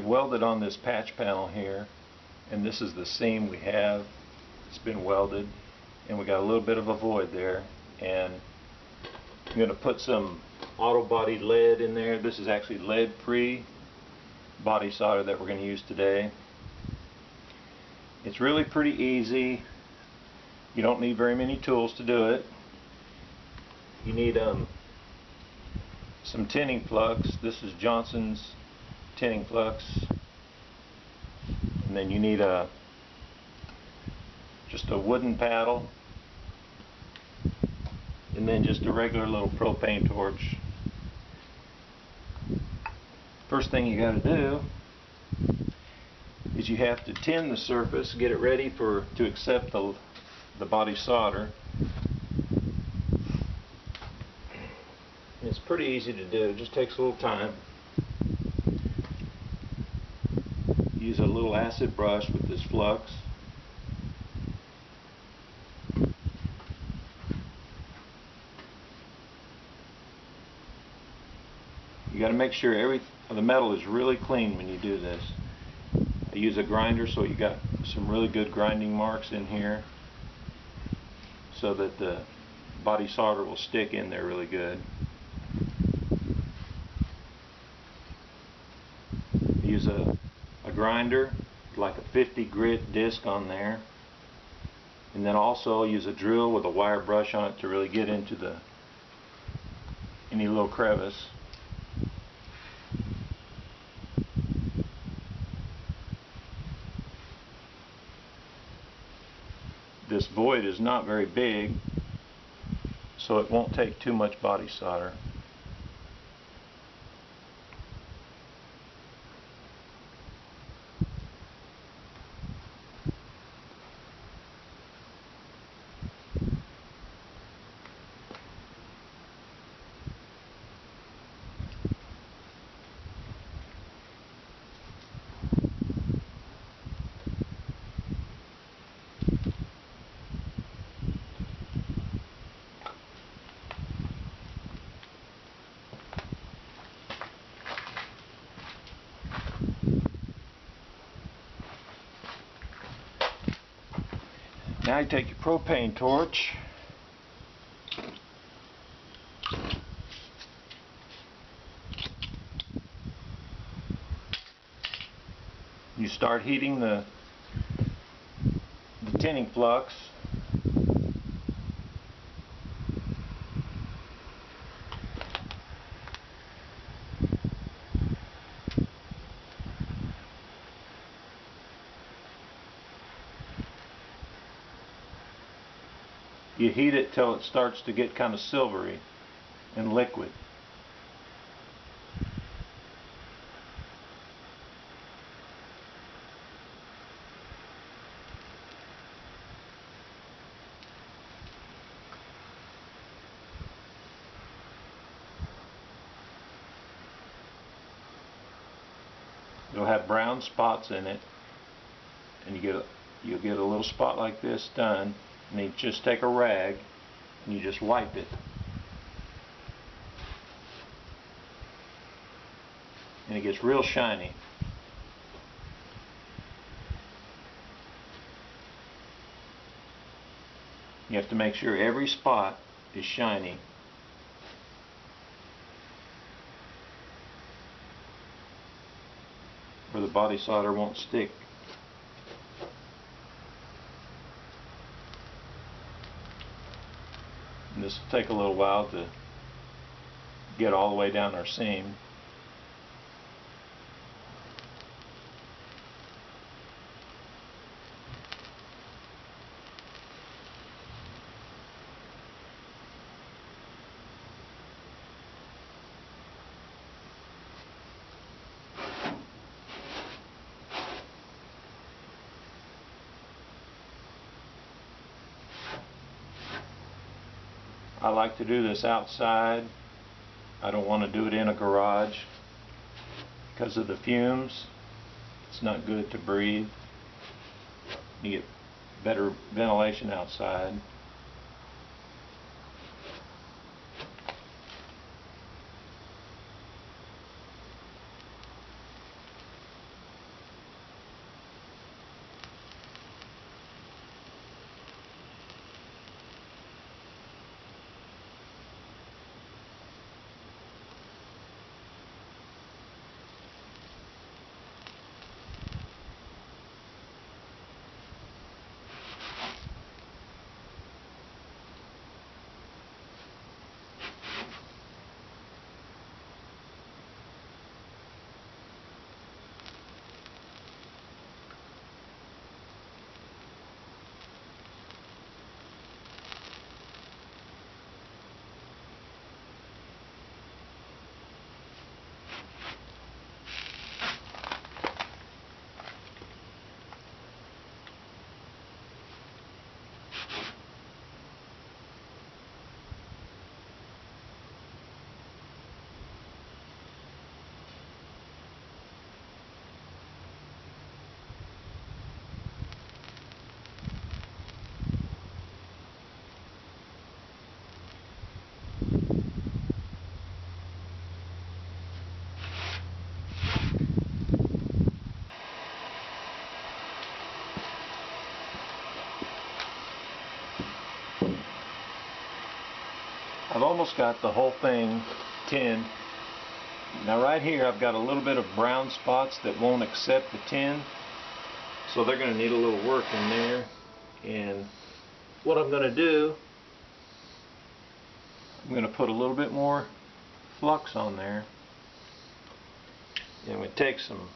welded on this patch panel here, and this is the seam we have. It's been welded, and we got a little bit of a void there, and I'm going to put some auto body lead in there. This is actually lead free body solder that we're going to use today. It's really pretty easy. You don't need very many tools to do it. You need some tinning flux. This is Johnson's tinning flux, and then you need just a wooden paddle, and then just a regular little propane torch. First thing you got to do is you have to tin the surface, get it ready to accept the body solder. It's pretty easy to do, it just takes a little time. Use a little acid brush with this flux. You got to make sure the metal is really clean when you do this. I use a grinder, so you got some really good grinding marks in here so that the body solder will stick in there really good. Use a grinder, like a 50 grit disc on there, and then also use a drill with a wire brush on it to really get into any little crevice. This void is not very big, so it won't take too much body solder. Now you take your propane torch, you start heating the tinning flux. You heat it till it starts to get kind of silvery and liquid. It'll have brown spots in it, and you'll get a little spot like this done. And you just take a rag and you just wipe it, and it gets real shiny. You have to make sure every spot is shiny. Or the body solder won't stick. And this will take a little while to get all the way down our seam. I like to do this outside. I don't want to do it in a garage because of the fumes. It's not good to breathe. You get better ventilation outside. I've almost got the whole thing tinned. Now right here I've got a little bit of brown spots that won't accept the tin, so they're going to need a little work in there. And what I'm going to do, I'm going to put a little bit more flux on there. And we take some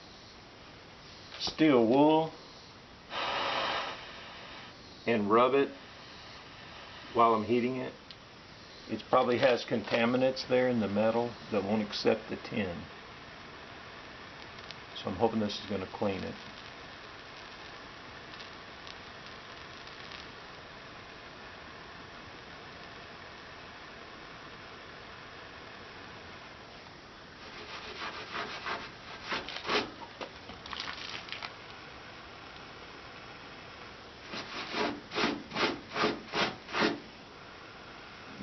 steel wool and rub it while I'm heating it. It probably has contaminants there in the metal that won't accept the tin. So I'm hoping this is going to clean it.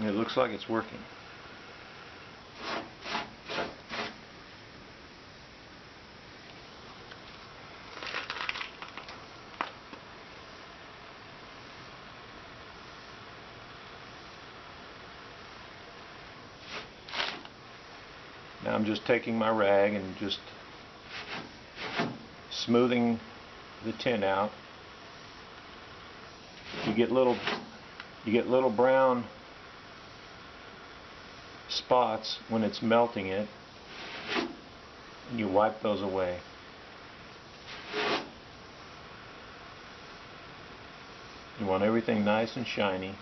It looks like it's working. Now I'm just taking my rag and just smoothing the tin out. You get little brown spots when it's melting it, and you wipe those away. You want everything nice and shiny.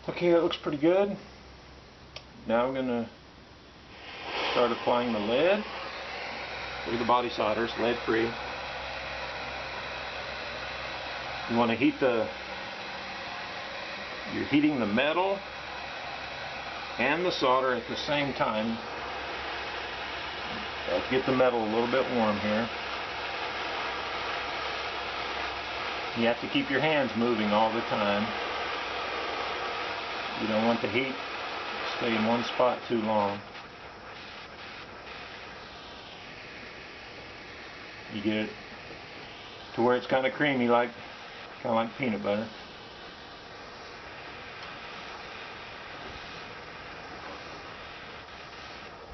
Okay, it looks pretty good. Now I'm going to start applying the lead. Look at the body solders, lead free. You want to you're heating the metal and the solder at the same time. Get the metal a little bit warm here. You have to keep your hands moving all the time. You don't want the heat to stay in one spot too long. You get it to where it's kind of creamy, kind of like peanut butter.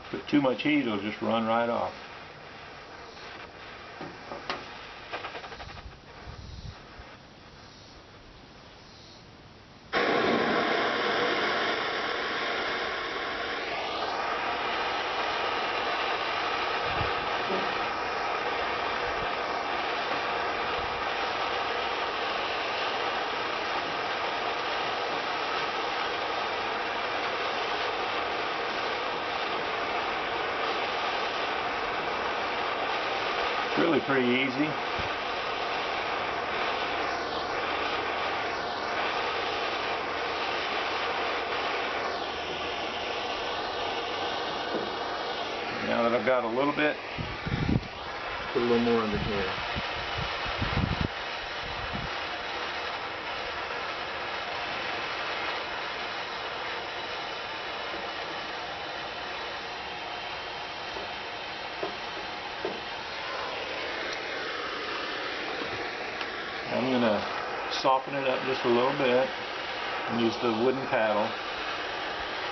Put too much heat, it'll just run right off. Really pretty easy. Now that I've got a little bit, put a little more under here. I'm going to soften it up just a little bit and use the wooden paddle,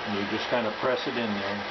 and you just kind of press it in there.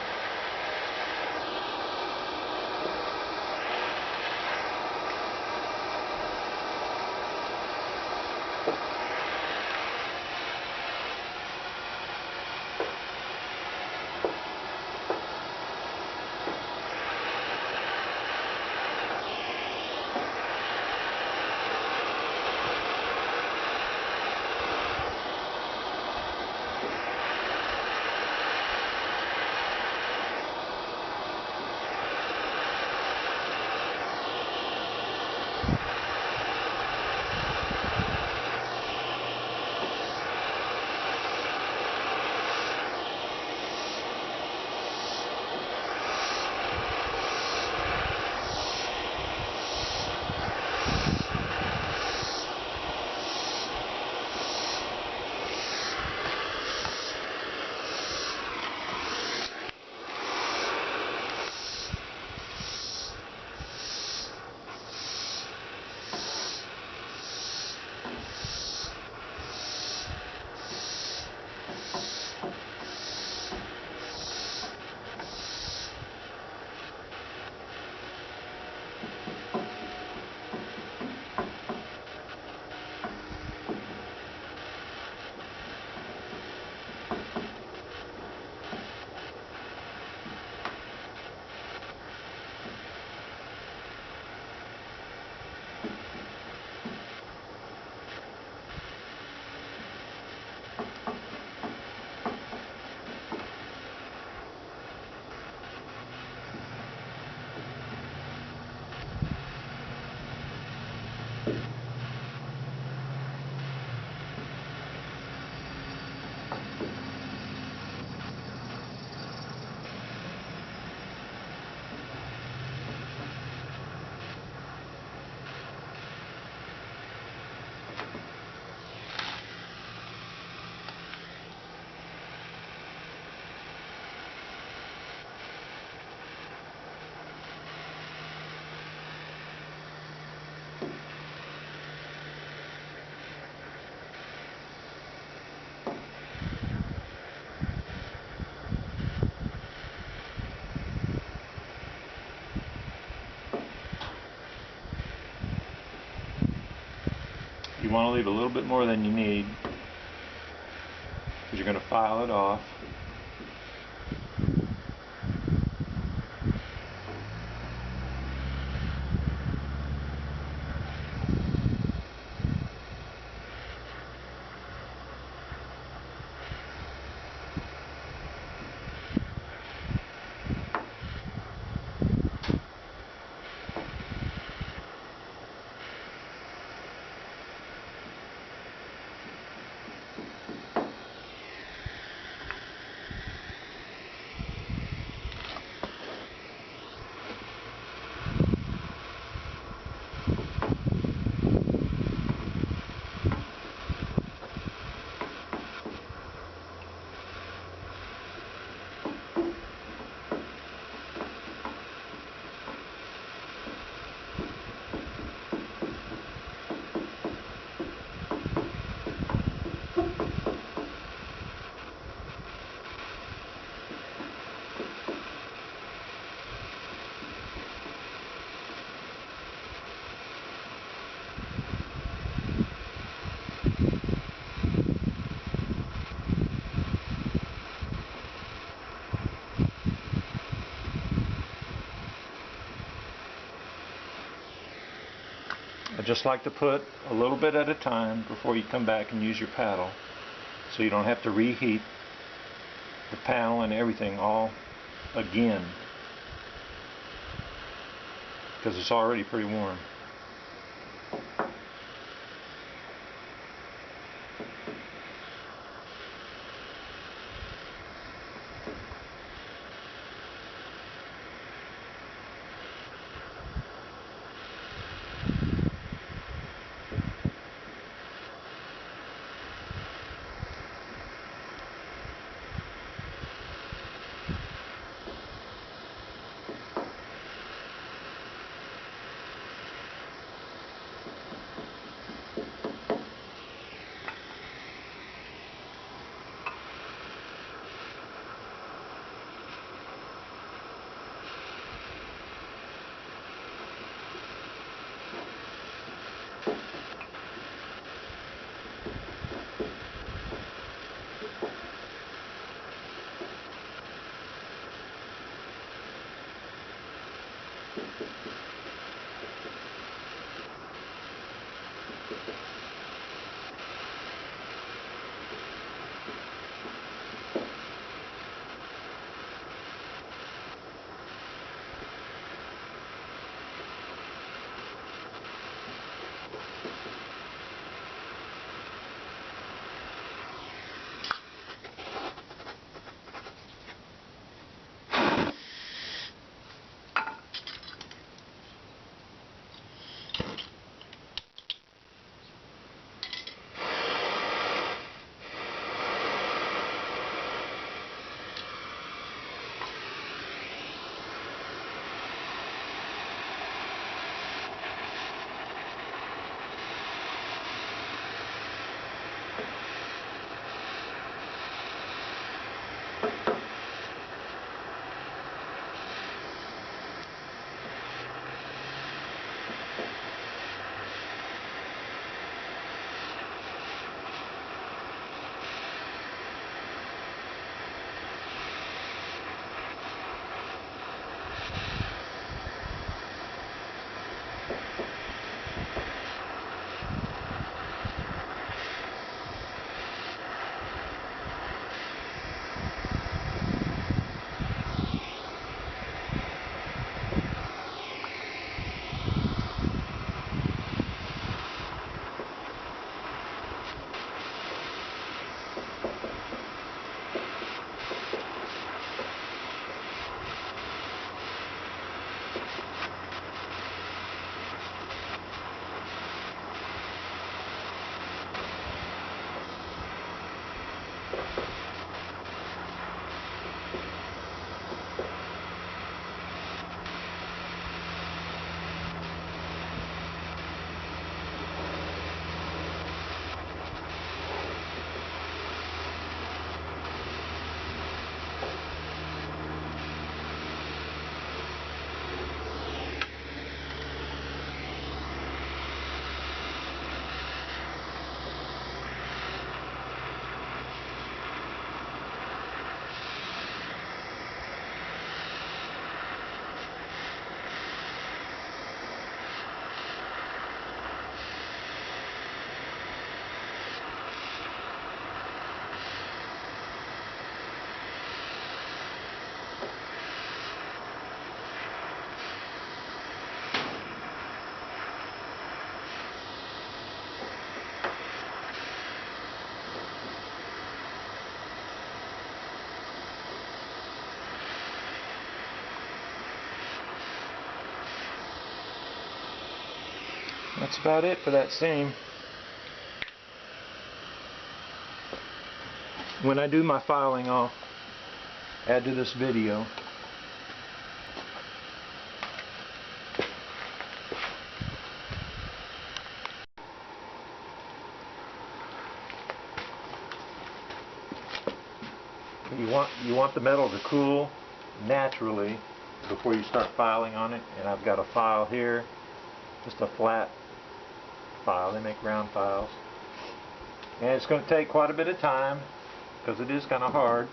You want to leave a little bit more than you need, because you're going to file it off. I just like to put a little bit at a time before you come back and use your paddle, so you don't have to reheat the paddle and everything all again, because it's already pretty warm. That's about it for that seam. When I do my filing, I'll add to this video. You want the metal to cool naturally before you start filing on it. And I've got a file here, just a flat file. They make round files, and it's going to take quite a bit of time because it is kind of hard.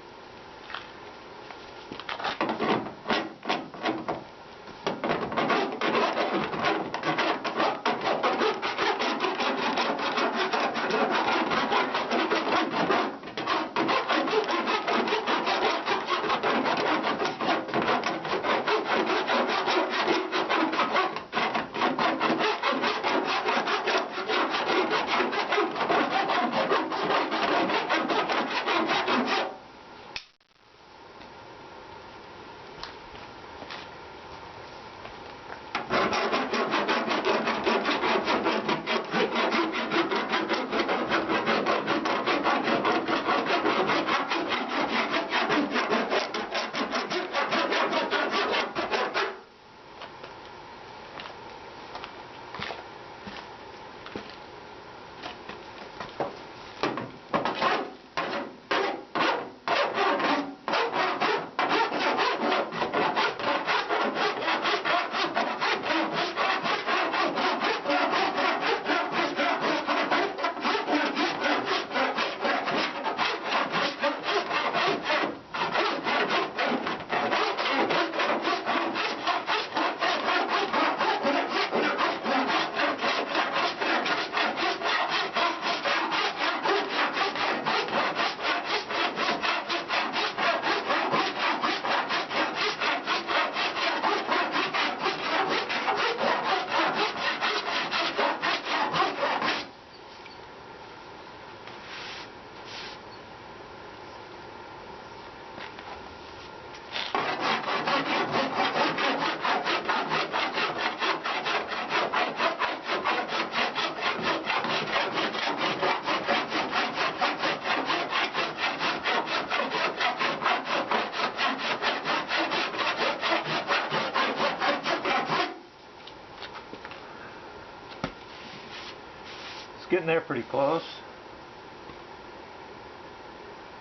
Getting there pretty close.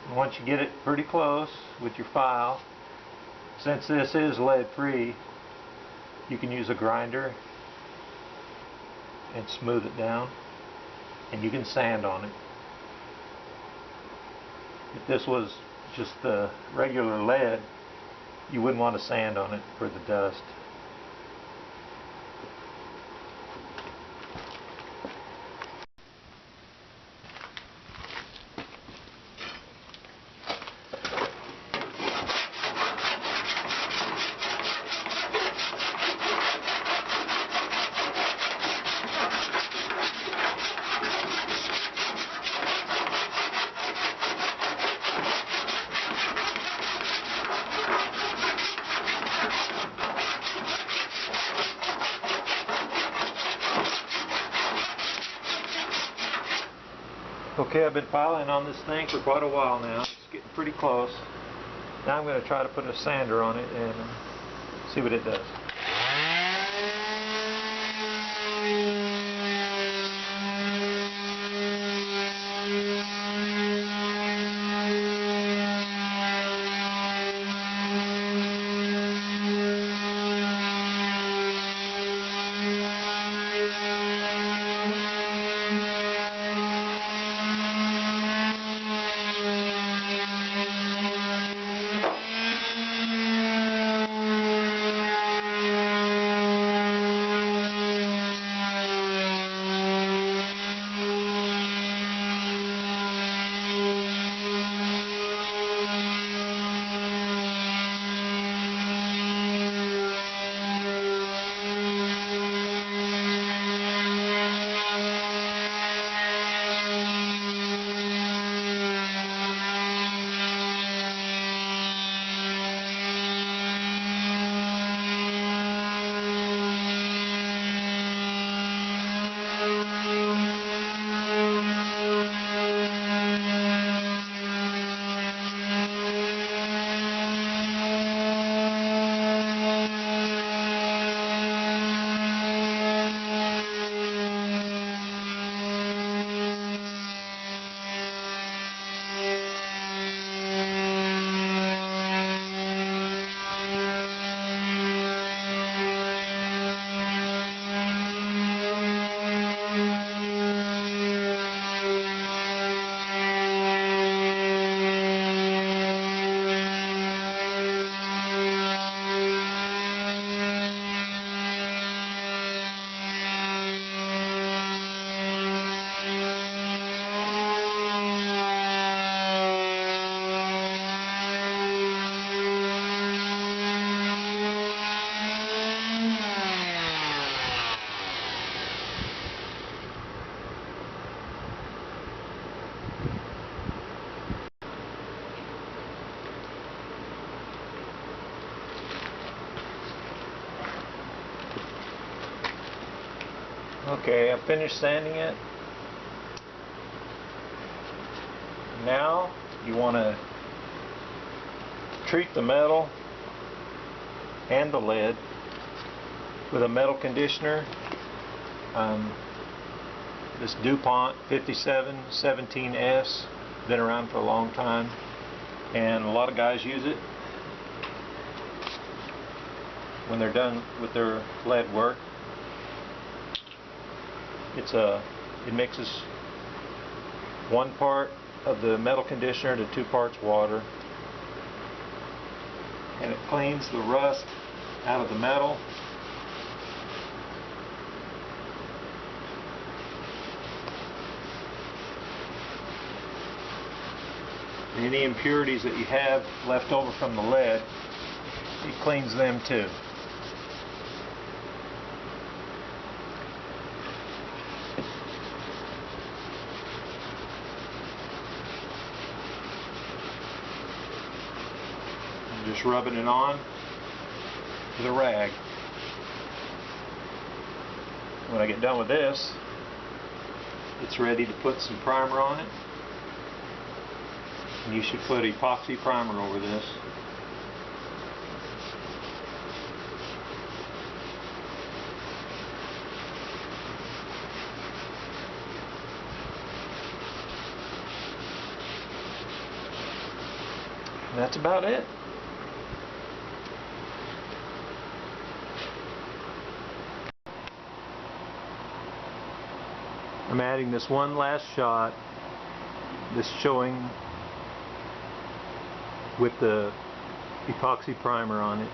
And once you get it pretty close with your file, since this is lead free, you can use a grinder and smooth it down, and you can sand on it. If this was just the regular lead, you wouldn't want to sand on it for the dust. Okay, I've been filing on this thing for quite a while now. It's getting pretty close. Now I'm going to try to put a sander on it and see what it does. Okay, I've finished sanding it. Now you want to treat the metal and the lead with a metal conditioner. This Dupont 5717S, been around for a long time, and a lot of guys use it when they're done with their lead work. It mixes 1 part of the metal conditioner to 2 parts water, and it cleans the rust out of the metal. Any impurities that you have left over from the lead, it cleans them too. I'm just rubbing it on with a rag. When I get done with this, it's ready to put some primer on it. And you should put epoxy primer over this. And that's about it. I'm adding this one last shot, this showing with the epoxy primer on it.